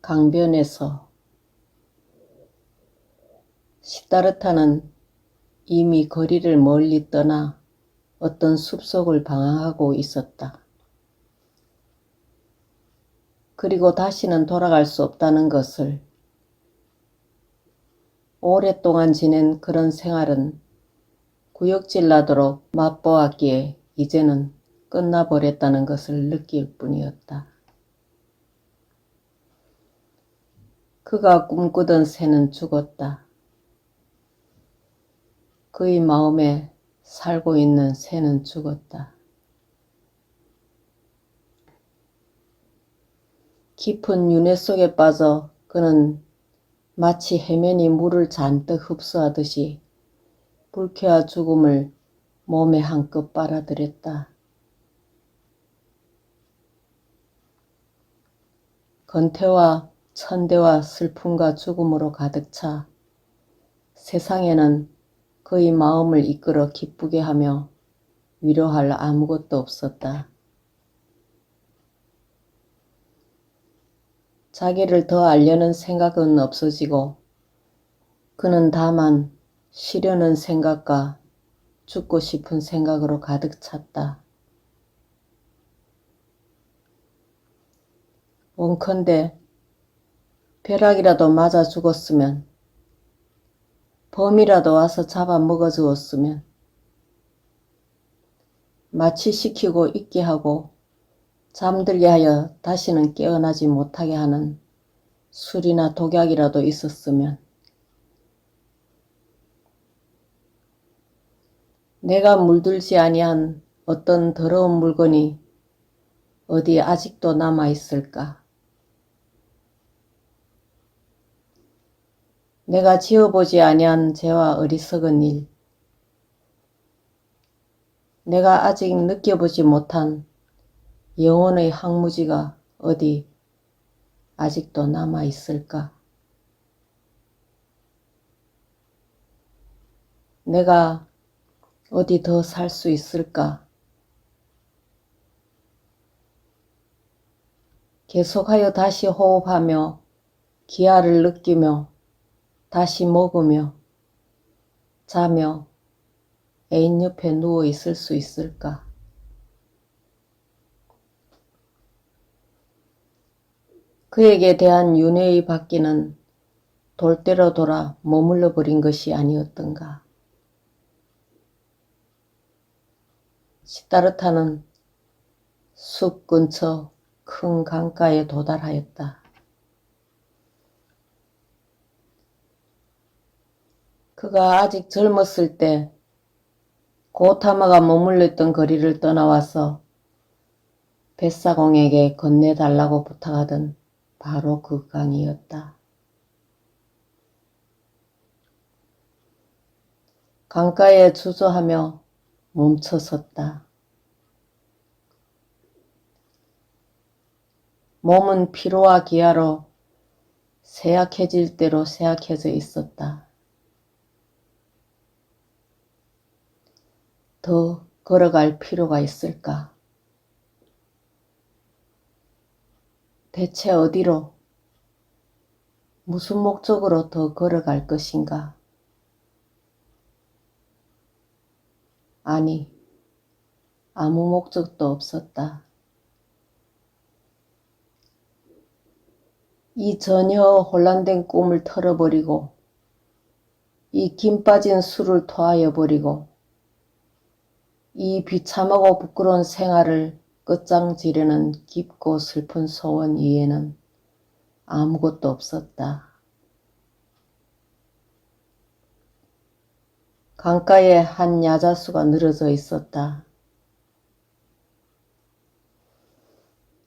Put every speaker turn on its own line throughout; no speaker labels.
강변에서 시다르타는 이미 거리를 멀리 떠나 어떤 숲속을 방황하고 있었다. 그리고 다시는 돌아갈 수 없다는 것을, 오랫동안 지낸 그런 생활은 구역질 나도록 맛보았기에 이제는 끝나버렸다는 것을 느낄 뿐이었다. 그가 꿈꾸던 새는 죽었다. 그의 마음에 살고 있는 새는 죽었다. 깊은 윤회 속에 빠져 그는 마치 해면이 물을 잔뜩 흡수하듯이 불쾌와 죽음을 몸에 한껏 빨아들였다. 건태와 천대와 슬픔과 죽음으로 가득 차 세상에는 그의 마음을 이끌어 기쁘게 하며 위로할 아무것도 없었다. 자기를 더 알려는 생각은 없어지고 그는 다만 쉬려는 생각과 죽고 싶은 생각으로 가득 찼다. 원컨대 벼락이라도 맞아 죽었으면, 범이라도 와서 잡아먹어 주었으면, 마취시키고 잊게 하고 잠들게 하여 다시는 깨어나지 못하게 하는 술이나 독약이라도 있었으면, 내가 물들지 아니한 어떤 더러운 물건이 어디 아직도 남아있을까? 내가 지어보지 아니한 죄와 어리석은 일, 내가 아직 느껴보지 못한 영혼의 항무지가 어디 아직도 남아있을까? 내가 어디 더 살 수 있을까? 계속하여 다시 호흡하며 기아를 느끼며 다시 먹으며 자며 애인 옆에 누워 있을 수 있을까? 그에게 대한 윤회의 바퀴는 돌대로 돌아 머물러 버린 것이 아니었던가. 시다르타는 숲 근처 큰 강가에 도달하였다. 그가 아직 젊었을 때 고타마가 머물렀던 거리를 떠나와서 뱃사공에게 건네달라고 부탁하던 바로 그 강이었다. 강가에 주저하며 멈춰섰다. 몸은 피로와 기아로 쇠약해질 대로 쇠약해져 있었다. 더 걸어갈 필요가 있을까? 대체 어디로, 무슨 목적으로 더 걸어갈 것인가? 아니, 아무 목적도 없었다. 이 전혀 혼란된 꿈을 털어버리고 이 김 빠진 술을 토하여 버리고 이 비참하고 부끄러운 생활을 끝장지려는 깊고 슬픈 소원 이외에는 아무것도 없었다. 강가에 한 야자수가 늘어져 있었다.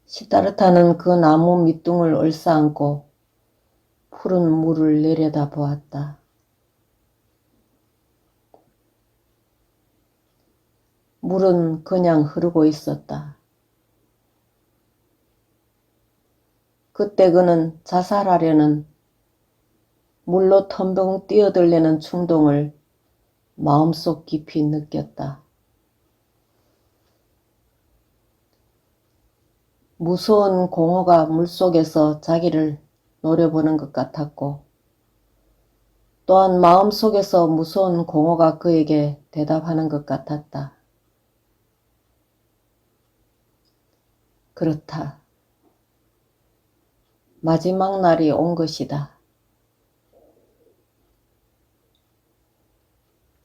시다르타는 그 나무 밑둥을 얼싸안고 푸른 물을 내려다보았다. 물은 그냥 흐르고 있었다. 그때 그는 자살하려는, 물로 텀벙 뛰어들려는 충동을 마음속 깊이 느꼈다. 무서운 공허가 물속에서 자기를 노려보는 것 같았고, 또한 마음속에서 무서운 공허가 그에게 대답하는 것 같았다. 그렇다. 마지막 날이 온 것이다.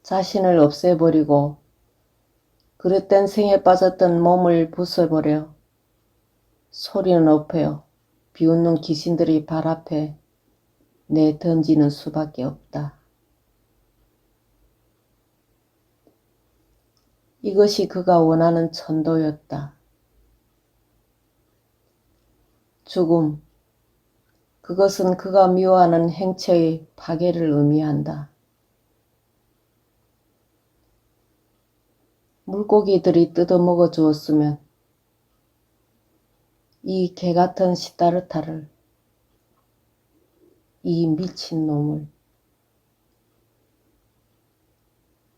자신을 없애버리고 그릇된 생에 빠졌던 몸을 부숴버려 소리는 없어요. 비웃는 귀신들이 발 앞에 내던지는 수밖에 없다. 이것이 그가 원하는 천도였다. 죽음, 그것은 그가 미워하는 행체의 파괴를 의미한다. 물고기들이 뜯어먹어 주었으면 이 개같은 시다르타를, 이 미친놈을,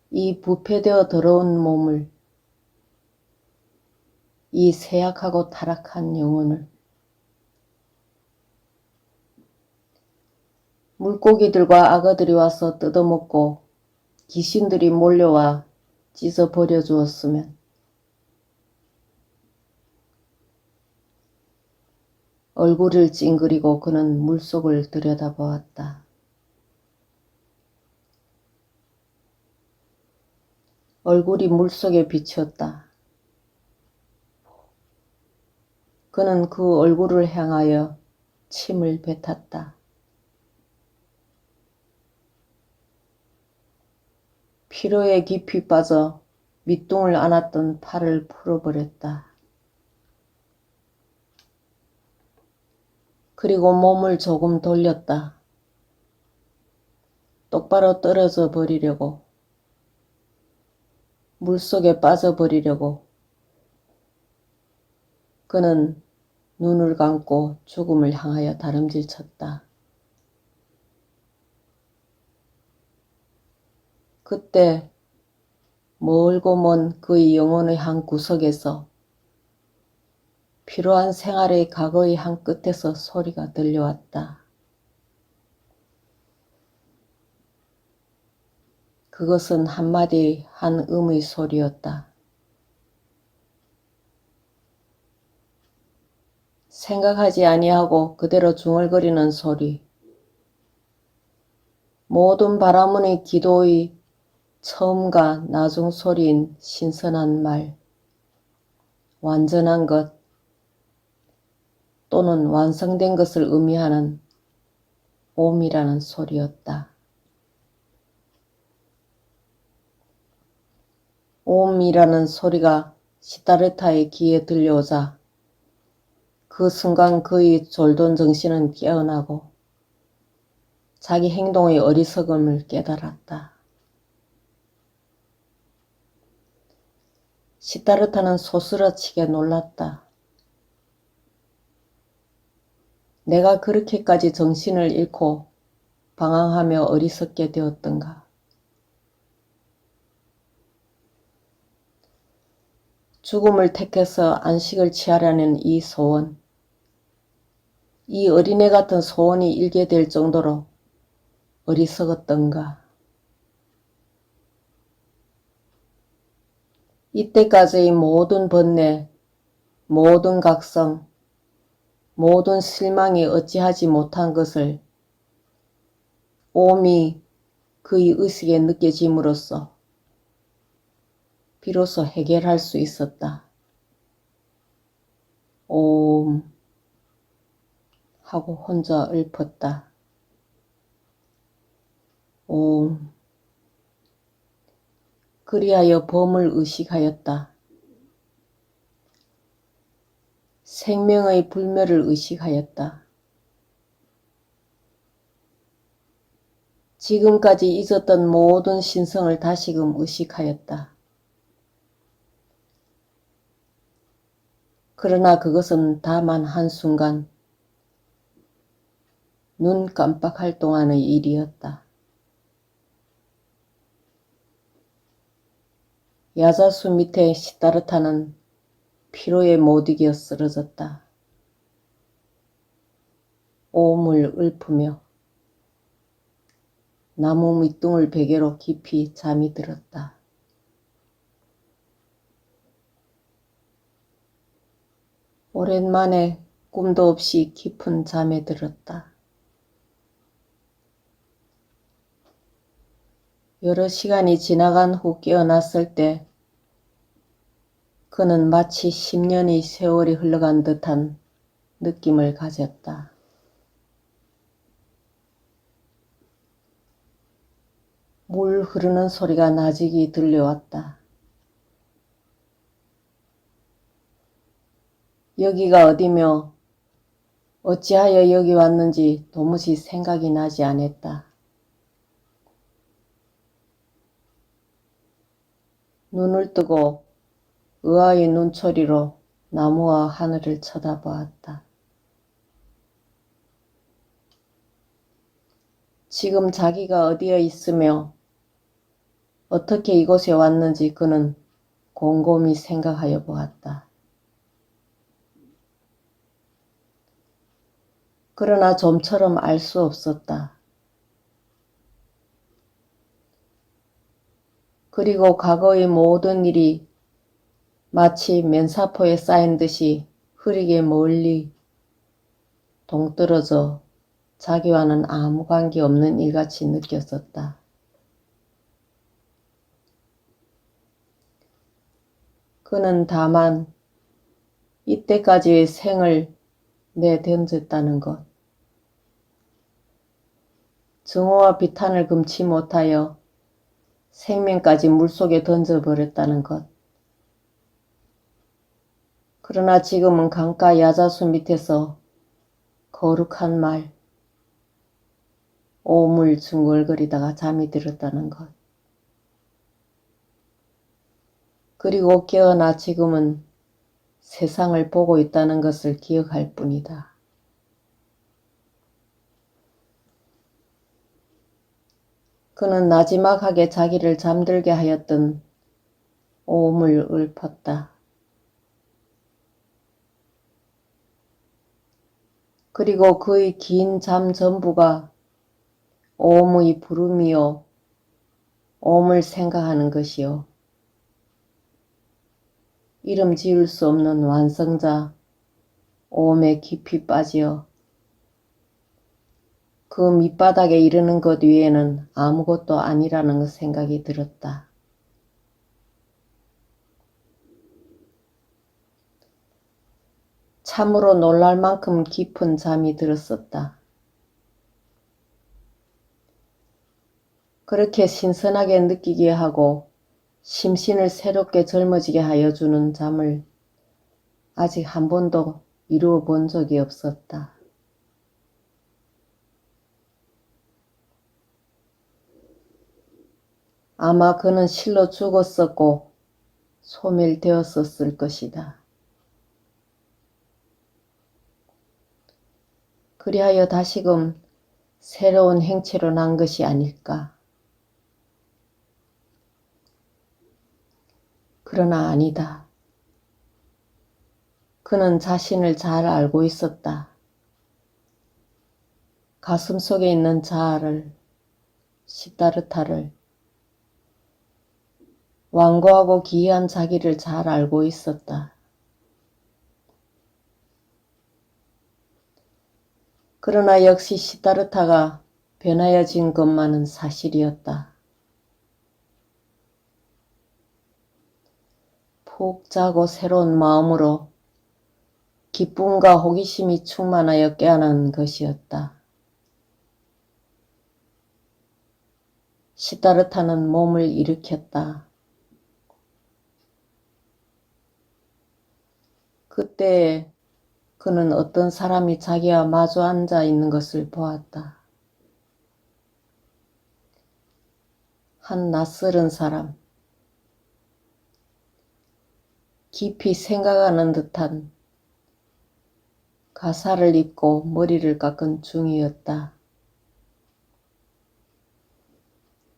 이 부패되어 더러운 몸을, 이 쇠약하고 타락한 영혼을. 물고기들과 악어들이 와서 뜯어먹고 귀신들이 몰려와 찢어 버려 주었으면 얼굴을 찡그리고 그는 물속을 들여다보았다. 얼굴이 물속에 비쳤다. 그는 그 얼굴을 향하여 침을 뱉었다. 피로에 깊이 빠져 밑둥을 안았던 팔을 풀어버렸다. 그리고 몸을 조금 돌렸다. 똑바로 떨어져 버리려고, 물속에 빠져버리려고. 그는 눈을 감고 죽음을 향하여 다름질쳤다. 그때 멀고 먼 그의 영혼의 한 구석에서 피로한 생활의 과거의 한 끝에서 소리가 들려왔다. 그것은 한마디 한 음의 소리였다. 생각하지 아니하고 그대로 중얼거리는 소리. 모든 바라문의 기도의 처음과 나중 소리인 신선한 말, 완전한 것 또는 완성된 것을 의미하는 옴이라는 소리였다. 옴이라는 소리가 시다르타의 귀에 들려오자 그 순간 그의 졸던 정신은 깨어나고 자기 행동의 어리석음을 깨달았다. 시다르타는 소스라치게 놀랐다. 내가 그렇게까지 정신을 잃고 방황하며 어리석게 되었던가. 죽음을 택해서 안식을 취하려는 이 소원, 이 어린애 같은 소원이 일게 될 정도로 어리석었던가. 이때까지의 모든 번뇌, 모든 각성, 모든 실망이 어찌하지 못한 것을 옴이 그의 의식에 느껴짐으로써 비로소 해결할 수 있었다. 옴 하고 혼자 읊었다. 옴. 그리하여 범을 의식하였다. 생명의 불멸을 의식하였다. 지금까지 잊었던 모든 신성을 다시금 의식하였다. 그러나 그것은 다만 한순간, 눈 깜빡할 동안의 일이었다. 야자수 밑에 시다르타는 피로에 못 이겨 쓰러졌다. 오음을 읊으며 나무 밑둥을 베개로 깊이 잠이 들었다. 오랜만에 꿈도 없이 깊은 잠에 들었다. 여러 시간이 지나간 후 깨어났을 때 그는 마치 10년의 세월이 흘러간 듯한 느낌을 가졌다. 물 흐르는 소리가 나직이 들려왔다. 여기가 어디며 어찌하여 여기 왔는지 도무지 생각이 나지 않았다. 눈을 뜨고 의아의 눈초리로 나무와 하늘을 쳐다보았다. 지금 자기가 어디에 있으며 어떻게 이곳에 왔는지 그는 곰곰이 생각하여 보았다. 그러나 좀처럼 알 수 없었다. 그리고 과거의 모든 일이 마치 면사포에 쌓인 듯이 흐리게 멀리 동떨어져 자기와는 아무 관계 없는 일같이 느꼈었다. 그는 다만 이때까지의 생을 내던졌다는 것, 증오와 비탄을 금치 못하여 생명까지 물속에 던져버렸다는 것, 그러나 지금은 강가 야자수 밑에서 거룩한 말, 오음을 중얼거리다가 잠이 들었다는 것, 그리고 깨어나 지금은 세상을 보고 있다는 것을 기억할 뿐이다. 그는 나지막하게 자기를 잠들게 하였던 오음을 읊었다. 그리고 그의 긴 잠 전부가 오음의 부름이요, 오음을 생각하는 것이요, 이름 지을 수 없는 완성자 오음에 깊이 빠지어 그 밑바닥에 이르는 것 외에는 아무것도 아니라는 생각이 들었다. 참으로 놀랄 만큼 깊은 잠이 들었었다. 그렇게 신선하게 느끼게 하고 심신을 새롭게 젊어지게 하여 주는 잠을 아직 한 번도 이루어 본 적이 없었다. 아마 그는 실로 죽었었고 소멸되었었을 것이다. 그리하여 다시금 새로운 행체로 난 것이 아닐까. 그러나 아니다. 그는 자신을 잘 알고 있었다. 가슴속에 있는 자아를, 시다르타를, 완고하고 기이한 자기를 잘 알고 있었다. 그러나 역시 시다르타가 변하여진 것만은 사실이었다. 푹 자고 새로운 마음으로 기쁨과 호기심이 충만하여 깨어난 것이었다. 시다르타는 몸을 일으켰다. 그때 그는 어떤 사람이 자기와 마주 앉아 있는 것을 보았다. 한 낯설은 사람, 깊이 생각하는 듯한 가사를 입고 머리를 깎은 중이었다.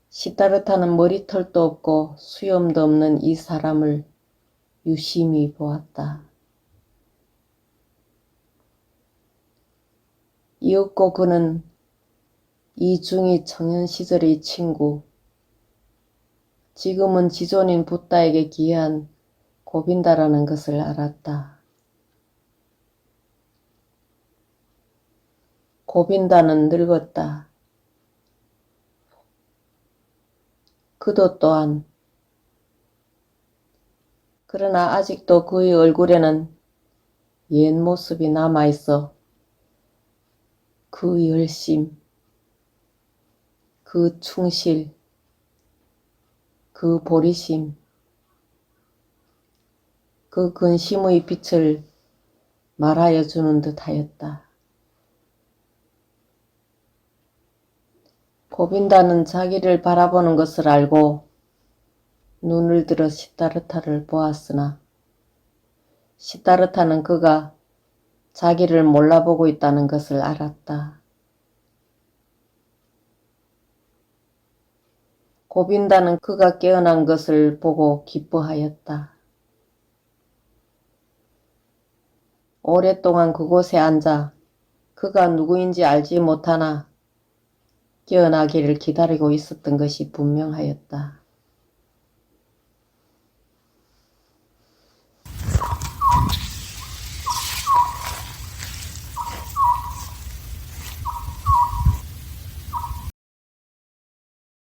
시다르타는 머리털도 없고 수염도 없는 이 사람을 유심히 보았다. 이윽고 그는 이중이 청년 시절의 친구, 지금은 지존인 붓다에게 기여한 고빈다라는 것을 알았다. 고빈다는 늙었다. 그도 또한. 그러나 아직도 그의 얼굴에는 옛 모습이 남아있어. 그 열심, 그 충실, 그 보리심, 그 근심의 빛을 말하여 주는 듯 하였다. 고빈다는 자기를 바라보는 것을 알고 눈을 들어 시타르타를 보았으나 시타르타는 그가 자기를 몰라보고 있다는 것을 알았다. 고빈다는 그가 깨어난 것을 보고 기뻐하였다. 오랫동안 그곳에 앉아 그가 누구인지 알지 못하나 깨어나기를 기다리고 있었던 것이 분명하였다.